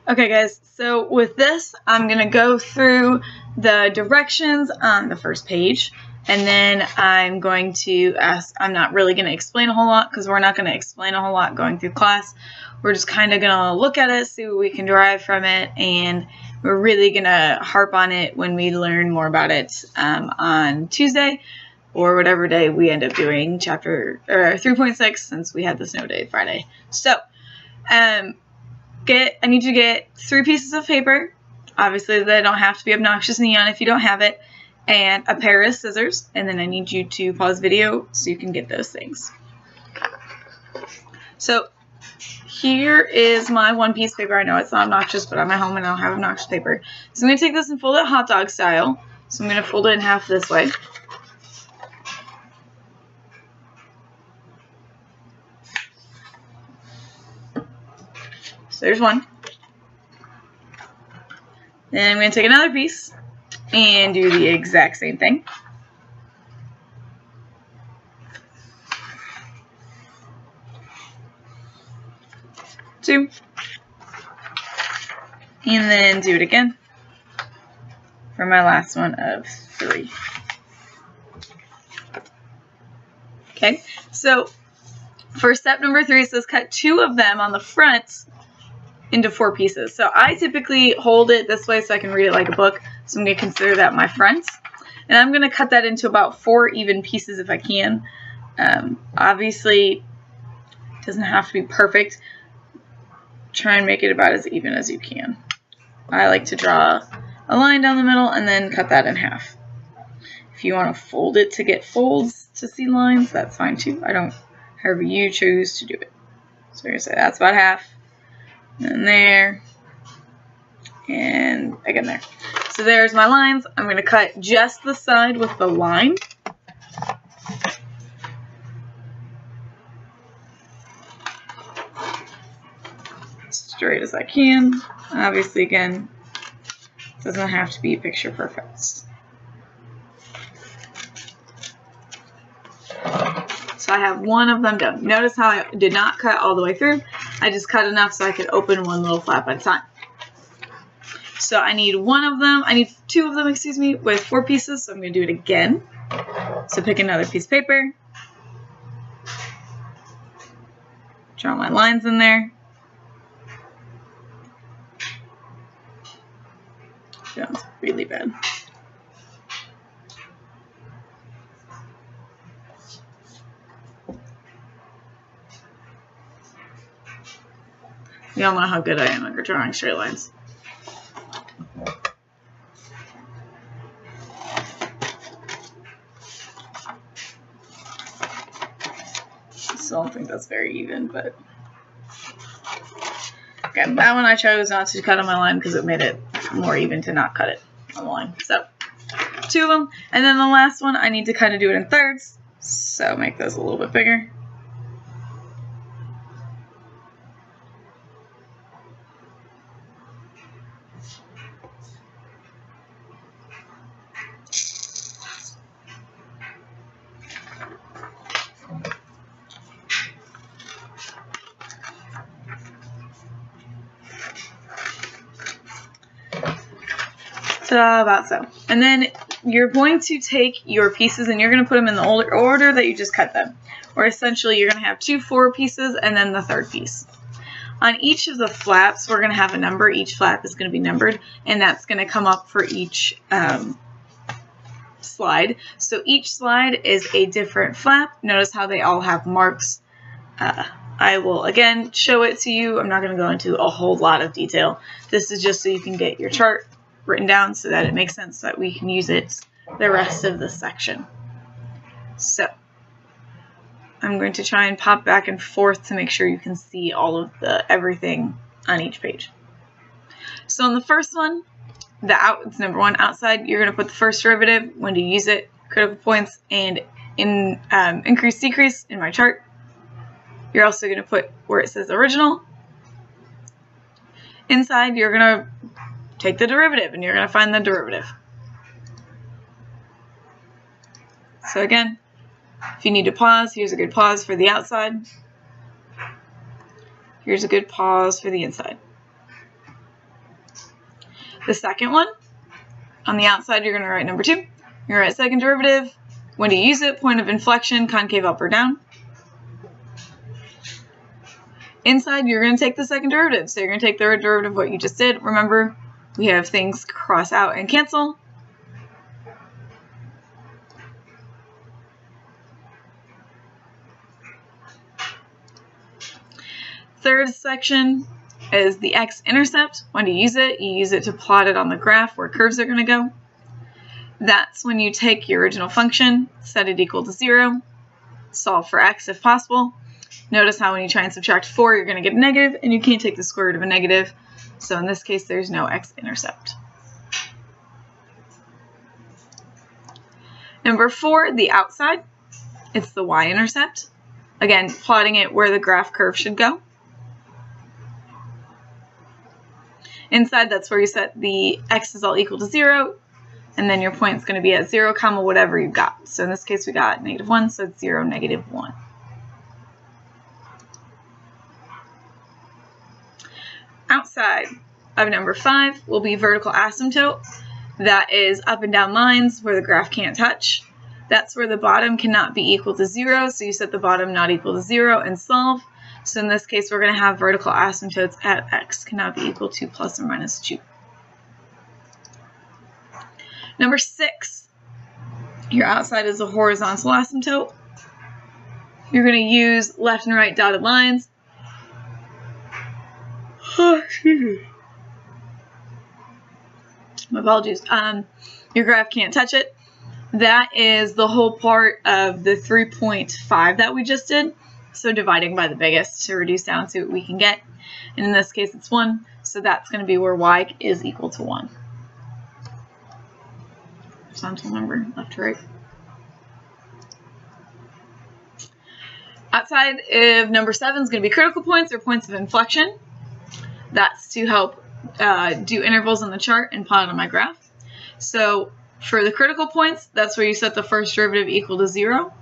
Okay guys, so with this, I'm going to go through the directions on the first page, and then I'm going to I'm not really going to explain a whole lot because we're not going to explain a whole lot going through class. We're just kind of going to look at it, see what we can derive from it, and we're really going to harp on it when we learn more about it on Tuesday or whatever day we end up doing chapter 3.6 since we had the snow day Friday. So, I need you to get 3 pieces of paper. Obviously, they don't have to be obnoxious neon if you don't have it. And a pair of scissors. And then I need you to pause video so you can get those things. So, here is my 1 piece of paper. I know it's not obnoxious, but I'm at home and I don't have obnoxious paper. So I'm going to take this and fold it hot dog style. So I'm going to fold it in half this way. So there's one. Then I'm going to take another piece and do the exact same thing. Two. And then do it again for my last one of 3. Okay, so for step number 3, it says cut 2 of them on the front into 4 pieces. So I typically hold it this way so I can read it like a book. So I'm going to consider that my front. And I'm going to cut that into about 4 even pieces if I can. Obviously, it doesn't have to be perfect. Try and make it about as even as you can. I like to draw a line down the middle and then cut that in half. If you want to fold it to get folds to see lines, that's fine too. However you choose to do it. So you're going to say that's about half. And there, and again there. So there's my lines. I'm going to cut just the side with the line. Straight as I can. Obviously, again, it doesn't have to be picture perfect. So I have one of them done. Notice how I did not cut all the way through. I just cut enough so I could open one little flap at a time. So I need 1 of them. I need 2 of them, excuse me, with 4 pieces. So I'm going to do it again. So pick another piece of paper. Draw my lines in there. Sounds really bad. You all know how good I am at drawing straight lines. I still don't think that's very even, but again, that one I chose not to cut on my line because it made it more even to not cut it on the line. So 2 of them, and then the last one I need to kind of do it in thirds, so make those a little bit bigger. About so. And then you're going to take your pieces and you're going to put them in the order that you just cut them. Or essentially you're going to have 2 4 pieces and then the 3rd piece. On each of the flaps, we're going to have a number. Each flap is going to be numbered, and that's going to come up for each slide. So each slide is a different flap. Notice how they all have marks. I will again show it to you. I'm not going to go into a whole lot of detail. This is just so you can get your chart written down so that it makes sense so that we can use it the rest of the section. So I'm going to try and pop back and forth to make sure you can see all of everything on each page. So on the first one, it's number 1 outside, you're going to put the first derivative, when to use it, critical points, and in increase decrease in my chart. You're also going to put where it says original. Inside, you're going to take the derivative and you're going to find the derivative. So again, if you need to pause, here's a good pause for the outside. Here's a good pause for the inside. The second one, on the outside, you're going to write number 2. You're going to write second derivative. When do you use it? Point of inflection, concave up or down. Inside, you're going to take the second derivative. So you're going to take the derivative of what you just did. Remember, we have things cross out and cancel. Third section is the x-intercept. When do you use it? You use it to plot it on the graph where curves are going to go. That's when you take your original function, set it equal to 0, solve for x if possible. Notice how when you try and subtract 4, you're going to get a negative, and you can't take the square root of a negative. So in this case, there's no x-intercept. Number 4, the outside. It's the y-intercept. Again, plotting it where the graph curve should go. Inside, that's where you set the x is all equal to 0, and then your point is going to be at 0, comma, whatever you got. So in this case, we got -1, so it's 0, -1. Outside of number 5 will be vertical asymptote. That is up and down lines where the graph can't touch. That's where the bottom cannot be equal to 0, so you set the bottom not equal to 0 and solve. So in this case, we're going to have vertical asymptotes at x cannot be equal to plus or minus 2. Number 6, your outside is a horizontal asymptote. You're going to use left and right dotted lines. Oh, excuse me. My apologies. Your graph can't touch it. That is the whole part of the 3.5 that we just did. So dividing by the biggest to reduce down to what we can get. And in this case, it's 1. So that's going to be where y is equal to 1. Horizontal number, left to right. Outside of number 7 is going to be critical points or points of inflection. That's to help do intervals on the chart and plot it on my graph. So for the critical points, that's where you set the first derivative equal to 0.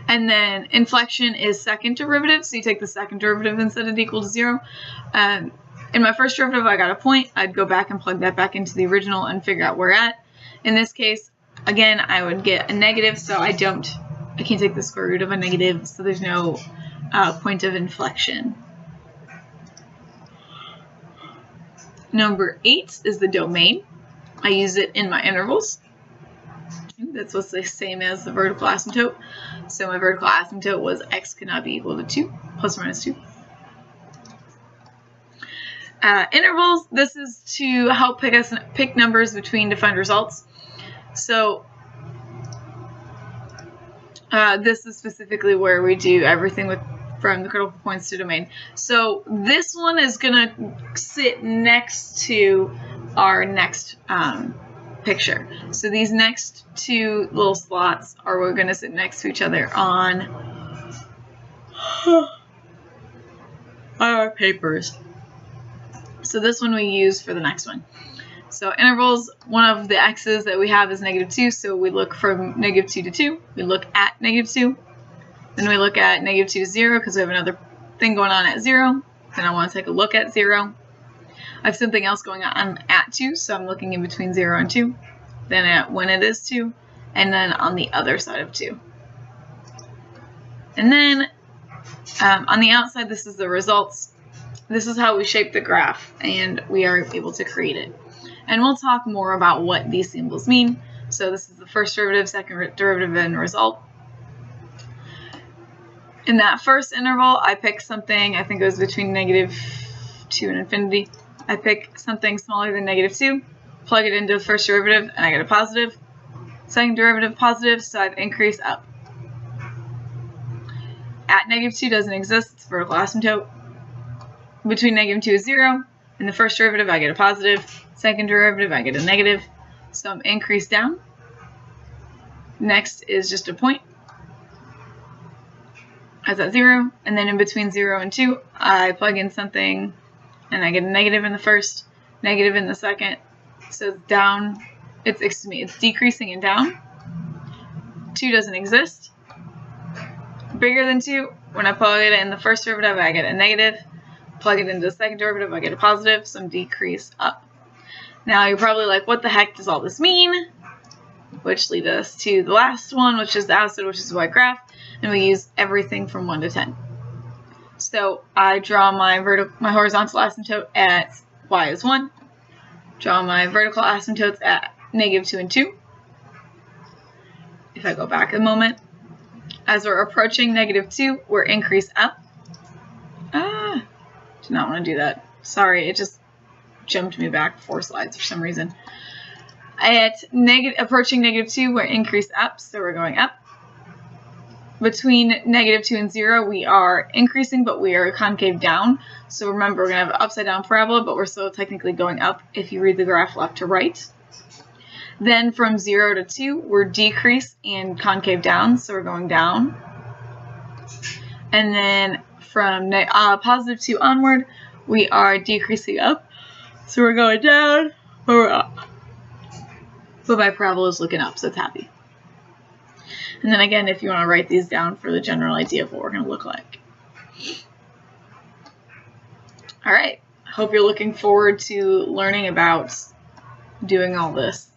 And then inflection is second derivative, so you take the second derivative and set it equal to 0. In my first derivative, I got a point. I'd go back and plug that back into the original and figure out where at. In this case, again, I would get a negative, so I can't take the square root of a negative, so there's no point of inflection. Number 8 is the domain. I use it in my intervals. That's what's the same as the vertical asymptote. So my vertical asymptote was x cannot be equal to 2, plus or minus 2. Intervals, this is to help pick numbers between defined results. So this is specifically where we do everything from the critical points to domain. So this one is going to sit next to our next picture. So these next 2 little slots are going to sit next to each other on our papers. So this one we use for the next one. So intervals, one of the x's that we have is -2, so we look from -2 to 2. We look at -2. Then we look at -2 to 0 because we have another thing going on at 0. Then I want to take a look at 0. I have something else going on at 2, so I'm looking in between 0 and 2. Then at when it is 2, and then on the other side of 2. And then on the outside, this is the results. This is how we shape the graph, and we are able to create it. And we'll talk more about what these symbols mean. So this is the first derivative, second derivative, and result. In that first interval, I pick something, I think it was between -2 and infinity. I pick something smaller than -2, plug it into the first derivative, and I get a positive. Second derivative, positive, so I've increased up. At -2 doesn't exist, it's vertical asymptote. Between -2 and 0, in the first derivative, I get a positive. Second derivative, I get a negative. So I'm increased down. Next is just a point. That's at 0, and then in between 0 and 2, I plug in something, and I get a negative in the first, negative in the second. So it's down, it's decreasing and down. 2 doesn't exist. Bigger than 2, when I plug it in the first derivative, I get a negative. plug it into the second derivative, I get a positive, so I'm decrease up. Now you're probably like, what the heck does all this mean? Which leads us to the last one, which is the acid, which is the y graph, and we use everything from 1 to 10. So I draw my horizontal asymptote at y is 1, draw my vertical asymptotes at -2 and 2. If I go back a moment, as we're approaching -2, we're increase up. Did not want to do that. Sorry, it just jumped me back 4 slides for some reason. At approaching -2, we're increase up, so we're going up. Between -2 and 0, we are increasing, but we are concave down. So remember, we're going to have an upside down parabola, but we're still technically going up if you read the graph left to right. Then from 0 to 2, we're decrease and concave down, so we're going down. And then from positive 2 onward, we are decreasing up, so we're going down, but we're up. But my parabola is looking up, so it's happy. And then again, if you want to write these down for the general idea of what we're going to look like. All right, I hope you're looking forward to learning about doing all this.